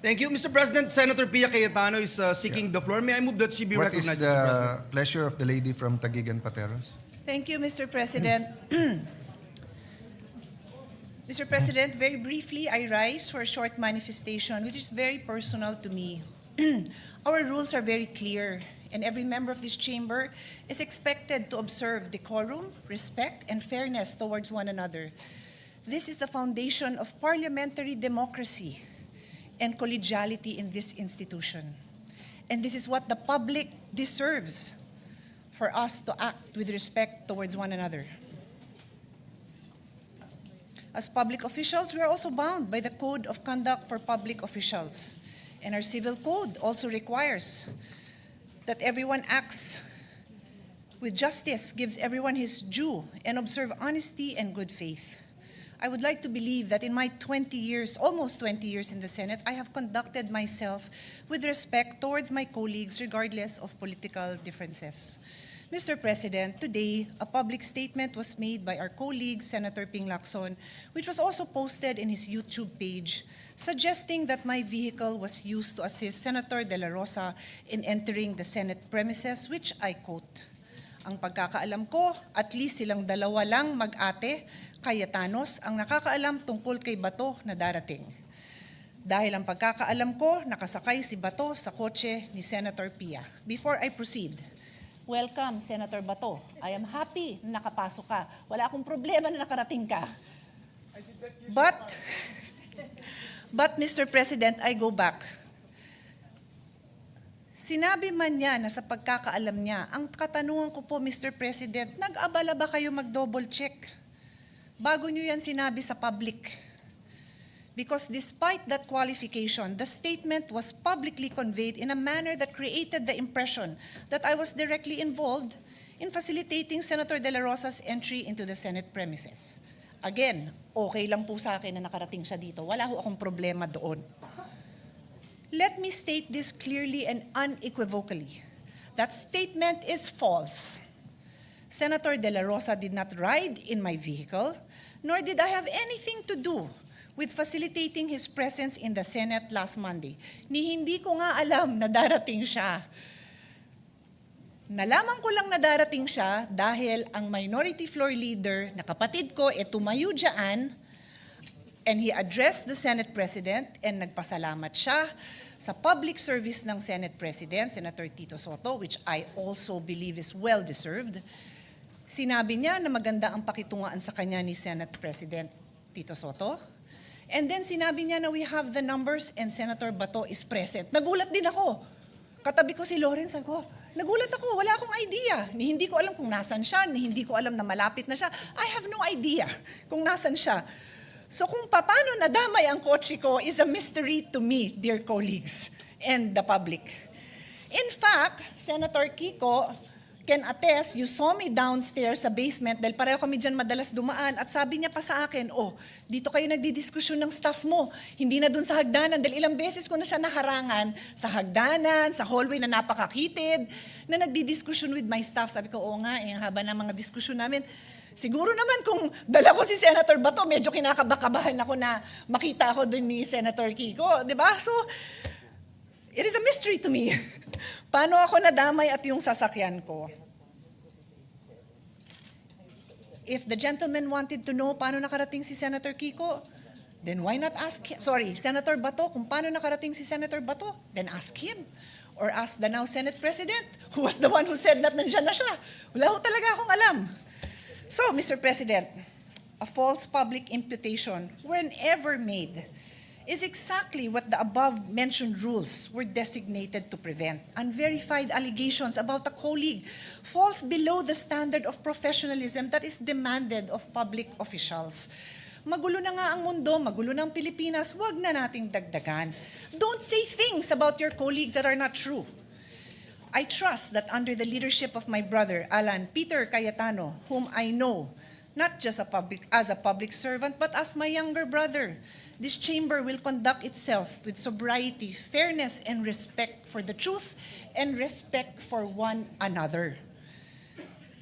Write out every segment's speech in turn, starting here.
Thank you, Mr. President. Senator Pia Cayetano is seeking the floor. May I move that she be What is recognized, Mr. President? the pleasure of the lady from Taguig and Pateros? Thank you, Mr. President. Mr. President, very briefly, I rise for a short manifestation which is very personal to me. Our rules are very clear, and every member of this chamber is expected to observe decorum, respect, and fairness towards one another. This is the foundation of parliamentary democracy and collegiality in this institution. And this is what the public deserves, for us to act with respect towards one another. As public officials, we are also bound by the Code of Conduct for Public Officials. And our civil code also requires that everyone acts with justice, gives everyone his due, and observe honesty and good faith. I would like to believe that in my 20 years, almost 20 years in the Senate, I have conducted myself with respect towards my colleagues regardless of political differences. Mr. President, today, a public statement was made by our colleague, Senator Ping Lacson, which was also posted in his YouTube page, suggesting that my vehicle was used to assist Senator De La Rosa in entering the Senate premises, which I quote, "Ang pagkakaalam ko, at least silang dalawa lang mag-ate, Cayetanos, ang nakakaalam tungkol kay Bato na darating. Dahil ang pagkakaalam ko, nakasakay si Bato sa kotse ni Senator Pia." Before I proceed, welcome, Senator Bato. I am happy na nakapasok ka. Wala akong problema na nakarating ka. But Mr. President, I go back. Sinabi man niya na sa pagkakaalam niya, ang katanungan ko po, Mr. President, nag-abala ba kayo mag-double check? Bago niyo yan sinabi sa public. Because despite that qualification, the statement was publicly conveyed in a manner that created the impression that I was directly involved in facilitating Senator De La Rosa's entry into the Senate premises. Again, okay lang po sa akin na nakarating siya dito. Wala ho akong problema doon. Let me state this clearly and unequivocally. That statement is false. Senator De La Rosa did not ride in my vehicle, nor did I have anything to do with facilitating his presence in the Senate last Monday. Hindi ko nga alam na darating siya. Nalaman ko lang na darating siya dahil ang minority floor leader na kapatid ko tumayo dyan, and he addressed the Senate President and nagpasalamat siya sa public service ng Senate President, Senator Tito Sotto, which I also believe is well-deserved. Sinabi niya na maganda ang pakitungaan sa kanya ni Senate President Tito Sotto. And then sinabi niya na we have the numbers and Senator Bato is present. Nagulat din ako. Katabi ko si Lawrence, ako, nagulat ako, wala akong idea. Hindi ko alam kung nasan siya, hindi ko alam na malapit na siya. I have no idea kung nasan siya. So kung paano nadamay ang kotse ko is a mystery to me, dear colleagues, and the public. In fact, Senator Kiko can attest, you saw me downstairs sa basement dahil pareho kami dyan madalas dumaan at sabi niya pa sa akin, dito kayo nagdidiskusyon ng staff mo, hindi na dun sa hagdanan dahil ilang beses ko na siya naharangan sa hagdanan, sa hallway na napakakitid, na nagdidiskusyon with my staff. Sabi ko, nga, haba ng mga diskusyon namin. Siguro naman kung dala ko si Senator Bato, medyo kinakabakabahan ako na makita ako dun ni Senator Kiko, di ba? So, it is a mystery to me. Paano ako nadamay at yung sasakyan ko? If the gentleman wanted to know paano nakarating si Senator Kiko, then why not ask him? Sorry, Senator Bato, kung paano nakarating si Senator Bato, then ask him. Or ask the now Senate President, who was the one who said that nandyan na siya. Wala ko talaga akong alam. So, Mr. President, a false public imputation, whenever made, is exactly what the above-mentioned rules were designated to prevent. Unverified allegations about a colleague falls below the standard of professionalism that is demanded of public officials. Magulo na nga ang mundo, magulo na ang Pilipinas, wag na nating dagdagan. Don't say things about your colleagues that are not true. I trust that under the leadership of my brother, Alan Peter Cayetano, whom I know, not just as a public servant, but as my younger brother, this chamber will conduct itself with sobriety, fairness, and respect for the truth and respect for one another.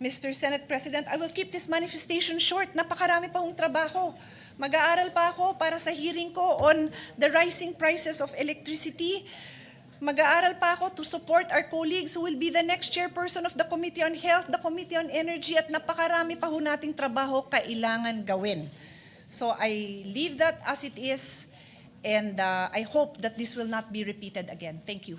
Mr. Senate President, I will keep this manifestation short. Napakarami pa hong trabaho. Mag-aaral pa ako para sa hearing ko on the rising prices of electricity. Mag-aaral pa ako to support our colleagues who will be the next chairperson of the Committee on Health, the Committee on Energy, at napakarami pa ho nating trabaho kailangan gawin. So I leave that as it is, and I hope that this will not be repeated again. Thank you.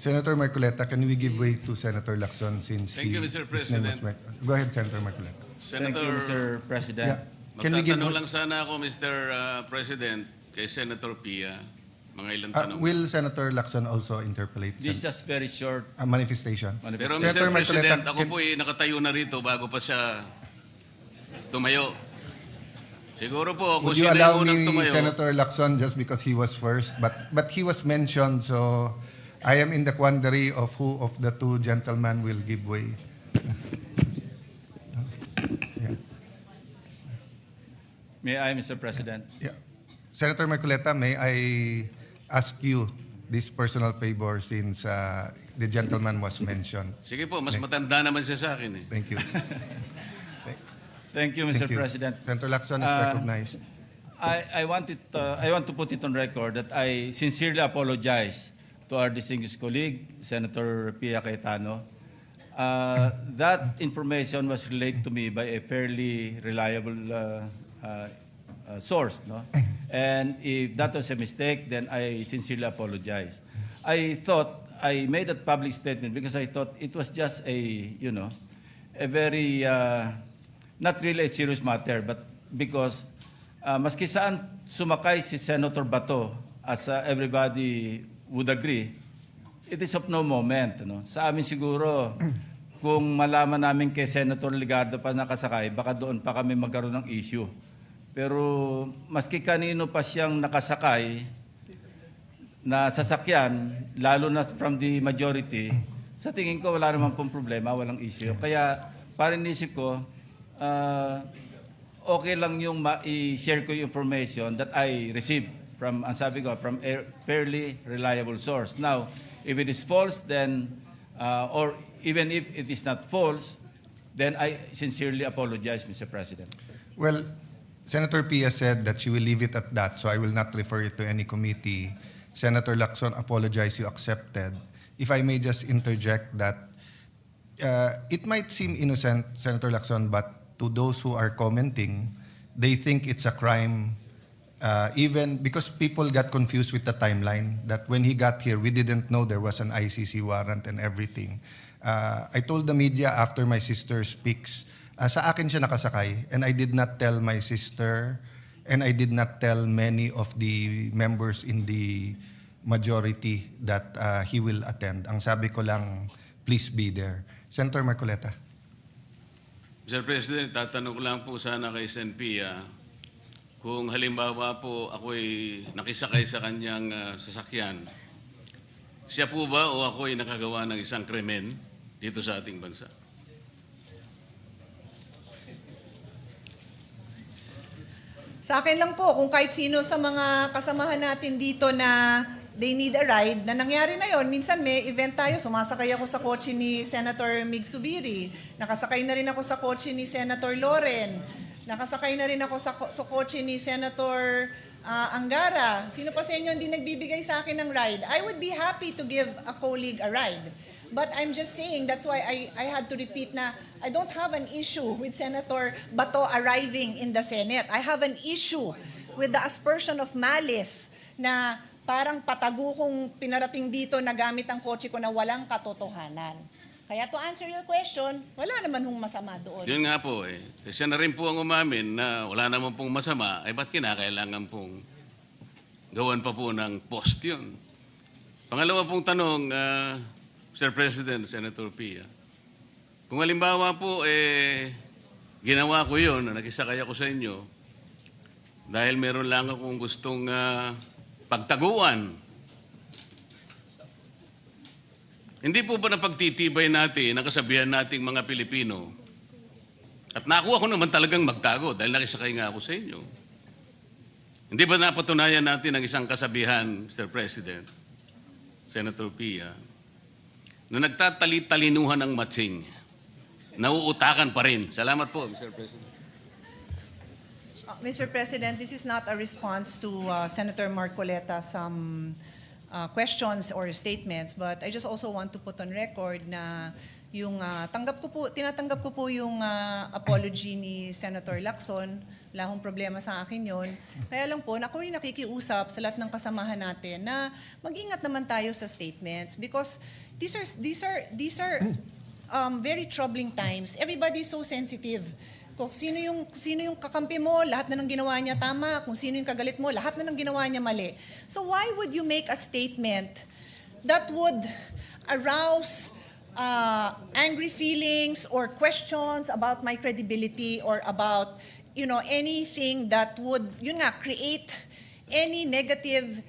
Senator Marcoleta, can we give way to Senator Lacson since Thank you, Mr. his name was President. Go ahead, Senator Marcoleta. Thank you, Senator, Mr. President. Yeah. Can we give magtatanong lang sana ako, Mr. President, kay Senator Pia. Mga ilang tanong. Will Senator Lacson also interpolate This is just very short. a manifestation? Pero Senator Mr. President, Marcoleta, ako po nakatayo na rito bago pa siya tumayo. Siguro po, kung Would you sino allow yung unang me, tumayo, Senator Lacson, just because he was first, but he was mentioned, so I am in the quandary of who of the two gentlemen will give way. Yeah. May I, Mr. President? Yeah. Senator Marcoleta, may I ask you this personal favor since the gentleman was mentioned? sige po, mas matanda naman siya sa akin eh. Thank you. Thank you, Mr. Thank you. President. Senator Lacson is recognized. I want to put it on record that I sincerely apologize to our distinguished colleague, Senator Pia Cayetano. That information was relayed to me by a fairly reliable source, no? And if that was a mistake, then I sincerely apologize. I thought I made a public statement because I thought it was just a very not really a serious matter, but because maski saan sumakay si Senator Bato, as everybody would agree, it is of no moment. No? Sa amin siguro, kung malaman namin kay Senator Ligardo pa nakasakay, baka doon pa kami magkaroon ng issue. Pero maski kanino pa siyang nakasakay na sasakyan, lalo na from the majority, sa tingin ko wala naman pong problema, walang issue. Kaya parang inisip ko, okay lang yung i-share ko yung information that I received from, ang sabi ko, from a fairly reliable source. Now, if it is false, then, or even if it is not false, then I sincerely apologize, Mr. President. Well, Senator Pia said that she will leave it at that, so I will not refer it to any committee. Senator Lacson apologized, you accepted. If I may just interject that it might seem innocent, Senator Lacson, but to those who are commenting, they think it's a crime, even because people got confused with the timeline, that when he got here, we didn't know there was an ICC warrant and everything. I told the media after my sister speaks, sa akin siya nakasakay, and I did not tell my sister, and I did not tell many of the members in the majority that he will attend. Ang sabi ko lang, please be there. Senator Marcoleta. Mr. President, tatanong ko lang po sana kay Sen Pia, kung halimbawa po ako'y nakisakay sa kanyang sasakyan, siya po ba o ako'y nakagawa ng isang krimen dito sa ating bansa? Sa akin lang po, kung kahit sino sa mga kasamahan natin dito na they need a ride, na nangyari na yon. Minsan may event tayo, sumasakay ako sa kotse ni Senator Mig Subiri, nakasakay na rin ako sa kotse ni Senator Loren, nakasakay na rin ako sa kotse ni Senator Angara. Sino pa sa inyo hindi nagbibigay sa akin ng ride? I would be happy to give a colleague a ride. But I'm just saying, that's why I had to repeat na I don't have an issue with Senator Bato arriving in the Senate. I have an issue with the aspersion of malice na parang patago kong pinarating dito na gamit ang kotse ko na walang katotohanan. Kaya to answer your question, wala naman hong masama doon. Yun nga po eh. Siya na rin po ang umamin na wala naman pong masama, ay ba't kinakailangan pong gawan pa po ng post yun? Pangalawa pong tanong, Mr. President, Senator Pia, kung halimbawa po ginawa ko yun, nakisakay ako sa inyo, dahil meron lang akong gustong pagtaguan. Hindi po ba napagtitibay natin ang kasabihan nating mga Pilipino? At nakuha ko naman talagang magtago dahil nakisakay nga ako sa inyo. Hindi ba napatunayan natin ang isang kasabihan, Mr. President, Senator Pia, na nagtatali-talinuhan ng matsing, nauutakan pa rin. Salamat po, Mr. President. Mr. President, this is not a response to Senator Marcoleta some questions or statements, but I just also want to put on record na yung tinatanggap ko po yung apology ni Senator Lacson. Wala akong problema sa akin yon. Kaya lang po, ako yung nakikiusap sa lahat ng kasamahan natin na mag-ingat naman tayo sa statements because these are very troubling times. Everybody's so sensitive. Kung sino yung kakampi mo, lahat na ng ginawa niya tama. Kung sino yung kagalit mo, lahat na ng ginawa niya mali. So why would you make a statement that would arouse angry feelings or questions about my credibility or about anything that would create any negative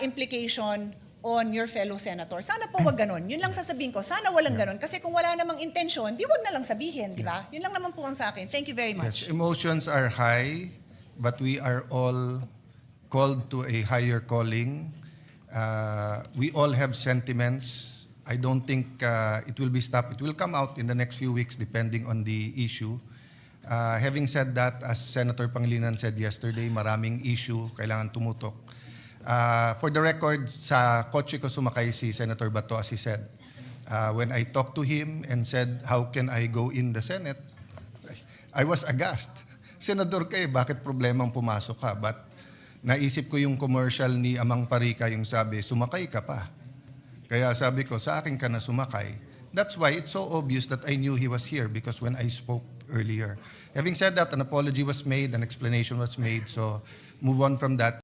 implication on your fellow senator? Sana po wag ganon. Yun lang sasabihin ko. Sana walang ganon. Kasi kung wala namang intensyon, di wag na lang sabihin, di ba? Yun lang naman po ang sa akin. Thank you very much. Yes, emotions are high, but we are all called to a higher calling. We all have sentiments. I don't think it will be stopped. It will come out in the next few weeks depending on the issue. Having said that, as Senator Pangilinan said yesterday, maraming issue, kailangan tumutok. For the record, sa kotse ko sumakay si Senator Bato, as he said. When I talked to him and said, how can I go in the Senate? I was aghast. Senador ka bakit problemang pumasok ka? But naisip ko yung commercial ni Amang Parika, yung sabi, sumakay ka pa. Kaya sabi ko, sa akin ka na sumakay. That's why it's so obvious that I knew he was here because when I spoke earlier. Having said that, an apology was made, an explanation was made, so move on from that.